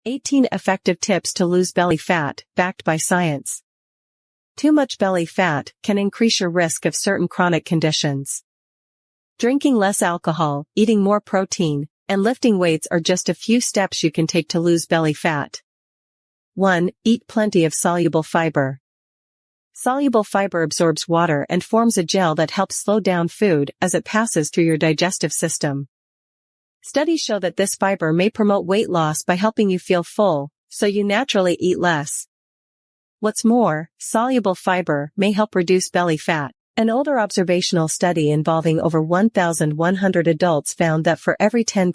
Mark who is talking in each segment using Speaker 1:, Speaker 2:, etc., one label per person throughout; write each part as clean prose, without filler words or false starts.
Speaker 1: 18 effective tips to lose belly fat, backed by science. Too much belly fat can increase your risk of certain chronic conditions. Drinking less alcohol, eating more protein, and lifting weights are just a few steps you can take to lose belly fat. 1. Eat plenty of soluble fiber. Soluble fiber absorbs water and forms a gel that helps slow down food as it passes through your digestive system. Studies show that this fiber may promote weight loss by helping you feel full, so you naturally eat less. What's more, soluble fiber may help reduce belly fat. An older observational study involving over 1,100 adults found that for every 10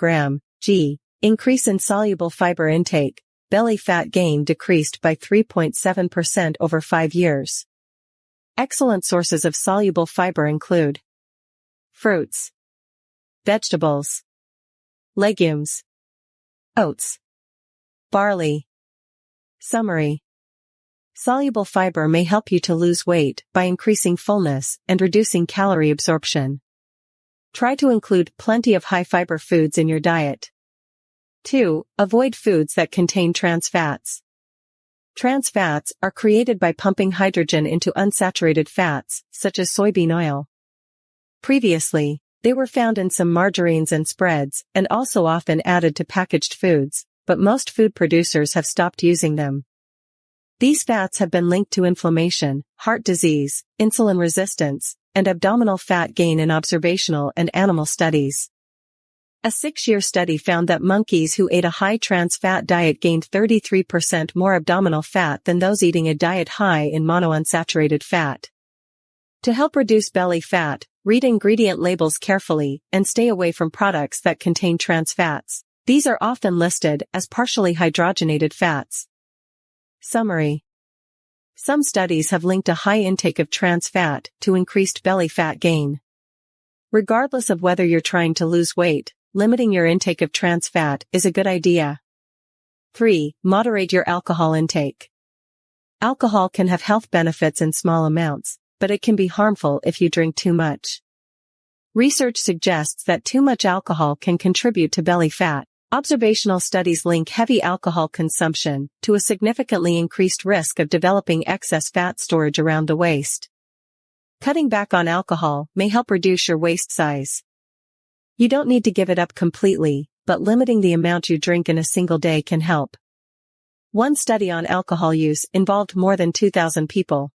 Speaker 1: g increase in soluble fiber intake, belly fat gain decreased by 3.7% over 5 years. Excellent sources of soluble fiber include fruits, vegetables, legumes, oats, barley. Summary. Soluble fiber may help you to lose weight by increasing fullness and reducing calorie absorption. Try to include plenty of high-fiber foods in your diet. 2. Avoid foods that contain trans fats. Trans fats are created by pumping hydrogen into unsaturated fats, such as soybean oil. Previously, they were found in some margarines and spreads, and also often added to packaged foods, but most food producers have stopped using them. These fats have been linked to inflammation, heart disease, insulin resistance, and abdominal fat gain in observational and animal studies. A 6-year study found that monkeys who ate a high trans fat diet gained 33% more abdominal fat than those eating a diet high in monounsaturated fat. To help reduce belly fat, read ingredient labels carefully and stay away from products that contain trans fats. These are often listed as partially hydrogenated fats. Summary. Some studies have linked a high intake of trans fat to increased belly fat gain. Regardless of whether you're trying to lose weight, limiting your intake of trans fat is a good idea. 3. Moderate your alcohol intake. Alcohol can have health benefits in small amounts, but it can be harmful if you drink too much. Research suggests that too much alcohol can contribute to belly fat. Observational studies link heavy alcohol consumption to a significantly increased risk of developing excess fat storage around the waist. Cutting back on alcohol may help reduce your waist size. You don't need to give it up completely, but limiting the amount you drink in a single day can help. One study on alcohol use involved more than 2,000 people.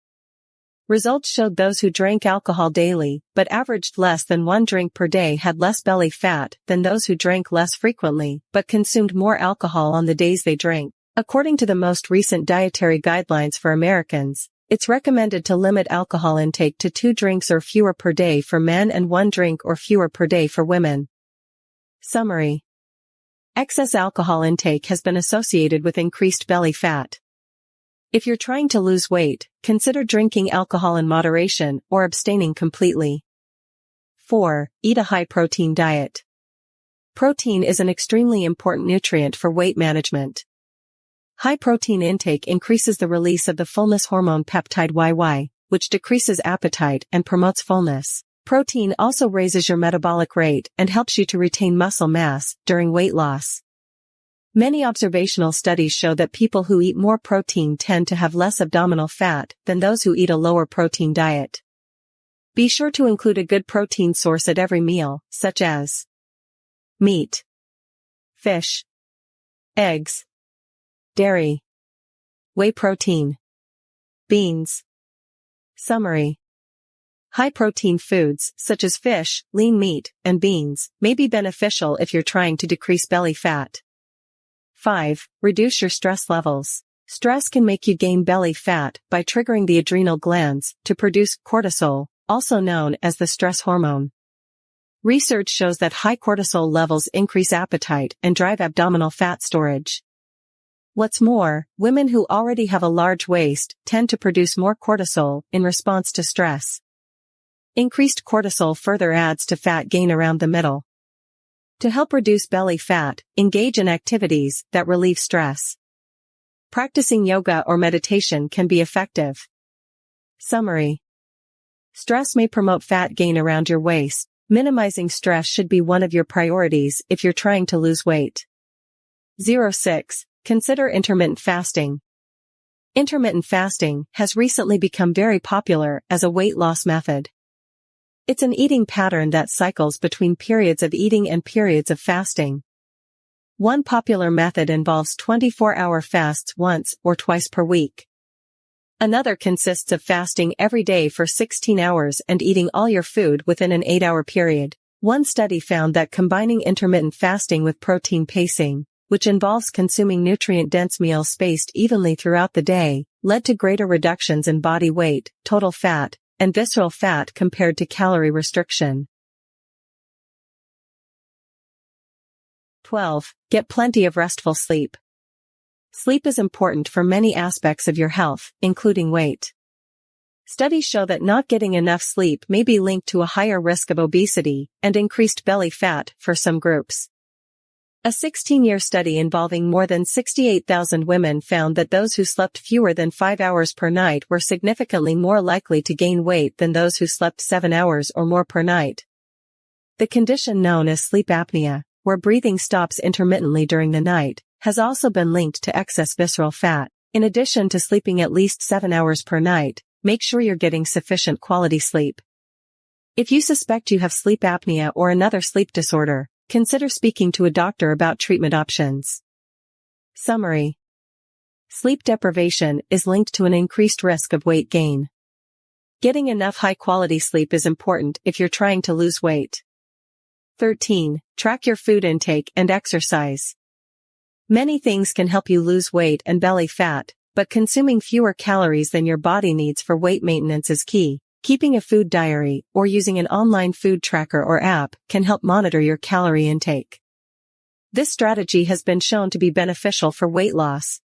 Speaker 1: Results showed those who drank alcohol daily but averaged less than 1 drink per day had less belly fat than those who drank less frequently but consumed more alcohol on the days they drank. According to the most recent dietary guidelines for Americans, it's recommended to limit alcohol intake to 2 drinks or fewer per day for men and 1 drink or fewer per day for women. Summary. Excess alcohol intake has been associated with increased belly fat. If you're trying to lose weight, consider drinking alcohol in moderation or abstaining completely. 4. Eat a high-protein diet. Protein is an extremely important nutrient for weight management. High protein intake increases the release of the fullness hormone peptide YY, which decreases appetite and promotes fullness. Protein also raises your metabolic rate and helps you to retain muscle mass during weight loss. Many observational studies show that people who eat more protein tend to have less abdominal fat than those who eat a lower protein diet. Be sure to include a good protein source at every meal, such as meat, fish, eggs, dairy, whey protein, beans. Summary. High-protein foods, such as fish, lean meat, and beans, may be beneficial if you're trying to decrease belly fat. 5. Reduce your stress levels. Stress can make you gain belly fat by triggering the adrenal glands to produce cortisol, also known as the stress hormone. Research shows that high cortisol levels increase appetite and drive abdominal fat storage. What's more, women who already have a large waist tend to produce more cortisol in response to stress. Increased cortisol further adds to fat gain around the middle. To help reduce belly fat, engage in activities that relieve stress. Practicing yoga or meditation can be effective. Summary. Stress may promote fat gain around your waist. Minimizing stress should be one of your priorities if you're trying to lose weight. 6. consider intermittent fasting. Intermittent fasting has recently become very popular as a weight loss method. It's an eating pattern that cycles between periods of eating and periods of fasting. One popular method involves 24-hour fasts once or twice per week. Another consists of fasting every day for 16 hours and eating all your food within an 8-hour period. One study found that combining intermittent fasting with protein pacing, which involves consuming nutrient-dense meals spaced evenly throughout the day, led to greater reductions in body weight, total fat, and visceral fat compared to calorie restriction. 12. Get plenty of restful sleep. Sleep is important for many aspects of your health, including weight. Studies show that not getting enough sleep may be linked to a higher risk of obesity and increased belly fat for some groups. A 16-year study involving more than 68,000 women found that those who slept fewer than 5 hours per night were significantly more likely to gain weight than those who slept 7 hours or more per night. The condition known as sleep apnea, where breathing stops intermittently during the night, has also been linked to excess visceral fat. In addition to sleeping at least 7 hours per night, make sure you're getting sufficient quality sleep. If you suspect you have sleep apnea or another sleep disorder, consider speaking to a doctor about treatment options. Summary. Sleep deprivation is linked to an increased risk of weight gain. Getting enough high-quality sleep is important if you're trying to lose weight. 13. Track your food intake and exercise. Many things can help you lose weight and belly fat, but consuming fewer calories than your body needs for weight maintenance is key. Keeping a food diary or using an online food tracker or app can help monitor your calorie intake. This strategy has been shown to be beneficial for weight loss.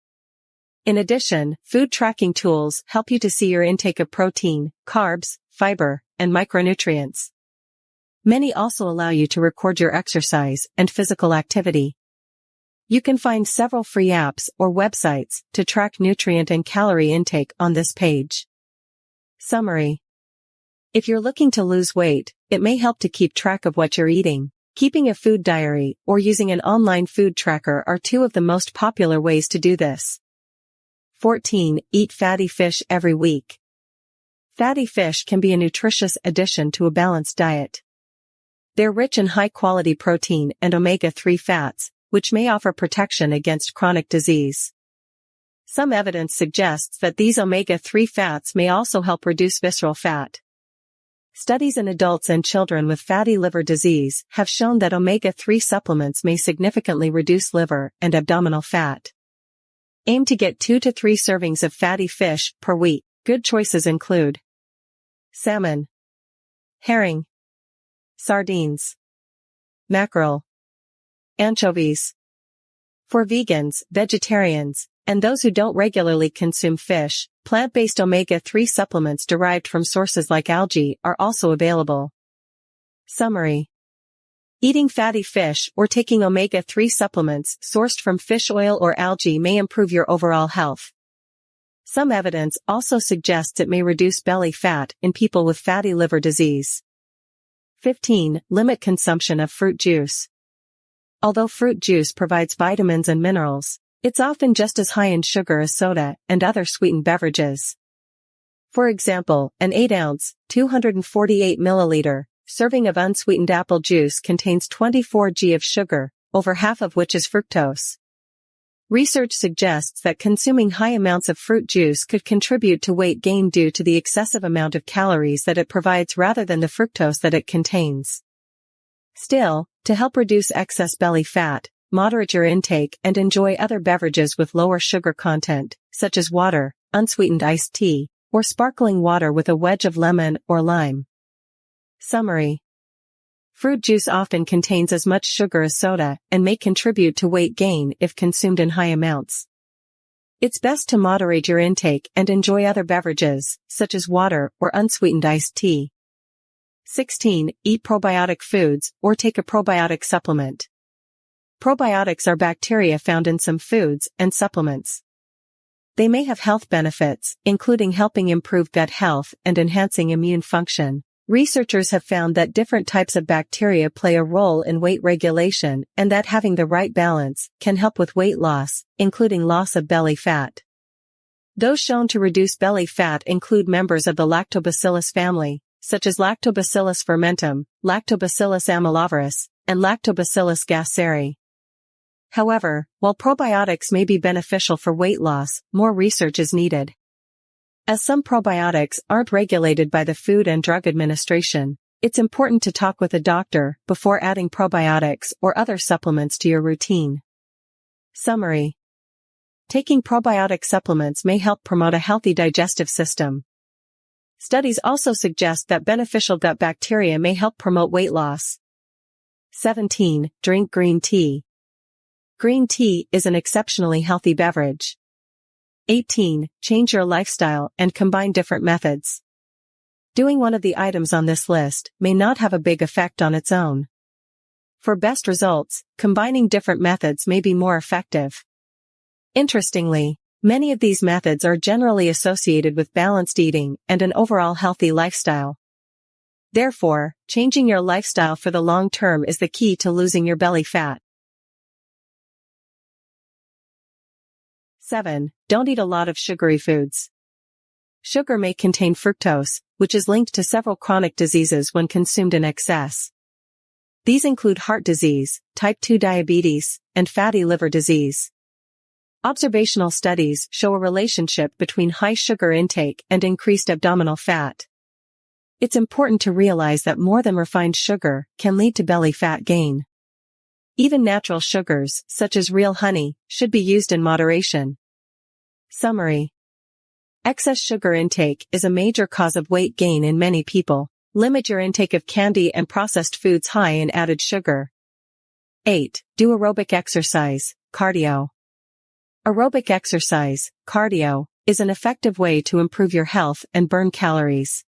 Speaker 1: In addition, food tracking tools help you to see your intake of protein, carbs, fiber, and micronutrients. Many also allow you to record your exercise and physical activity. You can find several free apps or websites to track nutrient and calorie intake on this page. Summary. If you're looking to lose weight, it may help to keep track of what you're eating. Keeping a food diary or using an online food tracker are two of the most popular ways to do this. 14. Eat fatty fish every week. Fatty fish can be a nutritious addition to a balanced diet. They're rich in high-quality protein and omega-3 fats, which may offer protection against chronic disease. Some evidence suggests that these omega-3 fats may also help reduce visceral fat. Studies in adults and children with fatty liver disease have shown that omega-3 supplements may significantly reduce liver and abdominal fat. Aim to get 2 to 3 servings of fatty fish per week. Good choices include salmon, herring, sardines, mackerel, anchovies. For vegans, vegetarians, and those who don't regularly consume fish, plant-based omega-3 supplements derived from sources like algae are also available. Summary. Eating fatty fish or taking omega-3 supplements sourced from fish oil or algae may improve your overall health. Some evidence also suggests it may reduce belly fat in people with fatty liver disease. 15. Limit consumption of fruit juice. Although fruit juice provides vitamins and minerals, it's often just as high in sugar as soda and other sweetened beverages. For example, an 8-ounce, 248 milliliter, serving of unsweetened apple juice contains 24 g of sugar, over half of which is fructose. Research suggests that consuming high amounts of fruit juice could contribute to weight gain due to the excessive amount of calories that it provides rather than the fructose that it contains. Still, to help reduce excess belly fat, moderate your intake and enjoy other beverages with lower sugar content, such as water, unsweetened iced tea, or sparkling water with a wedge of lemon or lime. Summary. Fruit juice often contains as much sugar as soda and may contribute to weight gain if consumed in high amounts. It's best to moderate your intake and enjoy other beverages, such as water or unsweetened iced tea. 16. Eat probiotic foods or take a probiotic supplement. Probiotics are bacteria found in some foods and supplements. They may have health benefits, including helping improve gut health and enhancing immune function, Researchers have found that different types of bacteria play a role in weight regulation and that having the right balance can help with weight loss, including loss of belly fat. Those shown to reduce belly fat include members of the Lactobacillus family, such as Lactobacillus fermentum, Lactobacillus amylovirus, and Lactobacillus gasseri. However, while probiotics may be beneficial for weight loss, more research is needed. As some probiotics aren't regulated by the Food and Drug Administration, it's important to talk with a doctor before adding probiotics or other supplements to your routine. Summary: taking probiotic supplements may help promote a healthy digestive system. Studies also suggest that beneficial gut bacteria may help promote weight loss. 17. Drink green tea. Green tea is an exceptionally healthy beverage. 18. Change your lifestyle and combine different methods. Doing one of the items on this list may not have a big effect on its own. For best results, combining different methods may be more effective. Interestingly, many of these methods are generally associated with balanced eating and an overall healthy lifestyle. Therefore, changing your lifestyle for the long term is the key to losing your belly fat. 7. Don't eat a lot of sugary foods. Sugar may contain fructose, which is linked to several chronic diseases when consumed in excess. These include heart disease, type 2 diabetes, and fatty liver disease. Observational studies show a relationship between high sugar intake and increased abdominal fat. It's important to realize that more than refined sugar can lead to belly fat gain. Even natural sugars, such as real honey, should be used in moderation. Summary: excess sugar intake is a major cause of weight gain in many people. Limit your intake of candy and processed foods high in added sugar. 8. Do aerobic exercise, cardio. Aerobic exercise, cardio, is an effective way to improve your health and burn calories.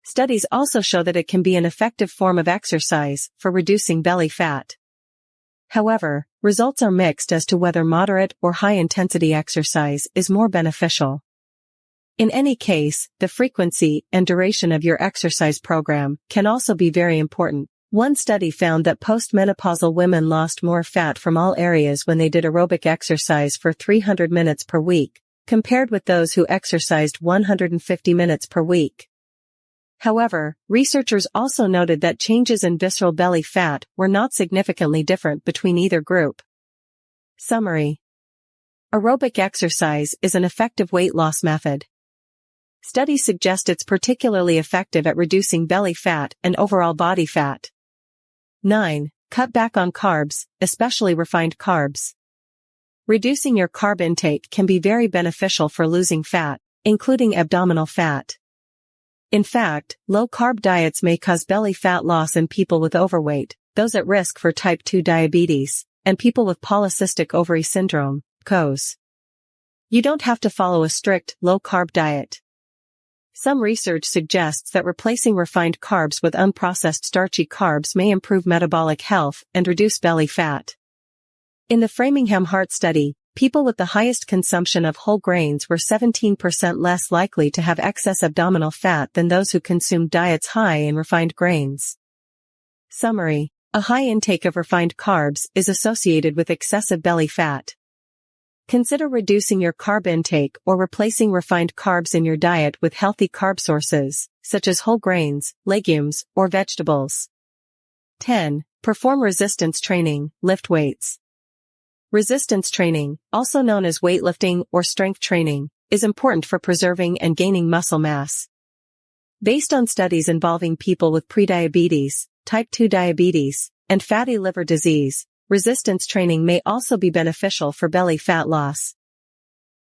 Speaker 1: Studies also show that it can be an effective form of exercise for reducing belly fat. However, results are mixed as to whether moderate or high-intensity exercise is more beneficial. In any case, the frequency and duration of your exercise program can also be very important. One study found that postmenopausal women lost more fat from all areas when they did aerobic exercise for 300 minutes per week, compared with those who exercised 150 minutes per week. However, researchers also noted that changes in visceral belly fat were not significantly different between either group. Summary: aerobic exercise is an effective weight loss method. Studies suggest it's particularly effective at reducing belly fat and overall body fat. 9. Cut back on carbs, especially refined carbs. Reducing your carb intake can be very beneficial for losing fat, including abdominal fat. In fact, low-carb diets may cause belly fat loss in people with overweight, those at risk for type 2 diabetes, and people with polycystic ovary syndrome, PCOS. You don't have to follow a strict, low-carb diet. Some research suggests that replacing refined carbs with unprocessed starchy carbs may improve metabolic health and reduce belly fat. In the Framingham Heart Study, people with the highest consumption of whole grains were 17% less likely to have excess abdominal fat than those who consumed diets high in refined grains. Summary: a high intake of refined carbs is associated with excessive belly fat. Consider reducing your carb intake or replacing refined carbs in your diet with healthy carb sources, such as whole grains, legumes, or vegetables. 10. Perform resistance training, lift weights. Resistance training, also known as weightlifting or strength training, is important for preserving and gaining muscle mass. Based on studies involving people with prediabetes, type 2 diabetes, and fatty liver disease, resistance training may also be beneficial for belly fat loss.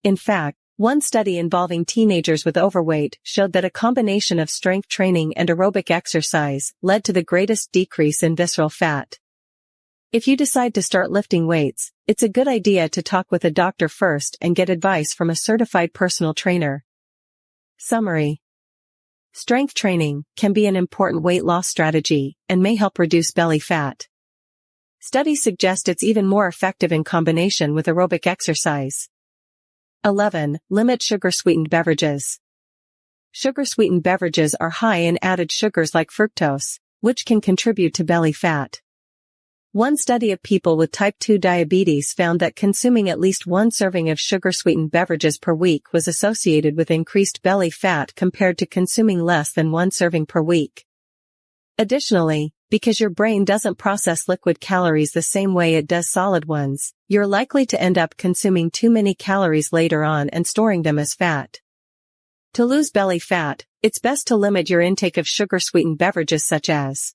Speaker 1: In fact, one study involving teenagers with overweight showed that a combination of strength training and aerobic exercise led to the greatest decrease in visceral fat. If you decide to start lifting weights, it's a good idea to talk with a doctor first and get advice from a certified personal trainer. Summary: strength training can be an important weight loss strategy and may help reduce belly fat. Studies suggest it's even more effective in combination with aerobic exercise. 11. Limit sugar-sweetened beverages. Sugar-sweetened beverages are high in added sugars like fructose, which can contribute to belly fat. One study of people with type 2 diabetes found that consuming at least one serving of sugar-sweetened beverages per week was associated with increased belly fat compared to consuming less than one serving per week. Additionally, because your brain doesn't process liquid calories the same way it does solid ones, you're likely to end up consuming too many calories later on and storing them as fat. To lose belly fat, it's best to limit your intake of sugar-sweetened beverages such as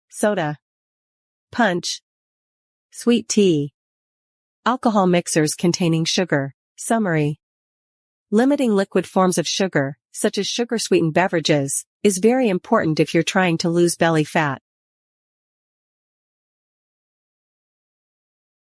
Speaker 1: soda, punch, sweet tea, alcohol mixers containing sugar. Summary: limiting liquid forms of sugar, such as sugar-sweetened beverages, is very important if you're trying to lose belly fat.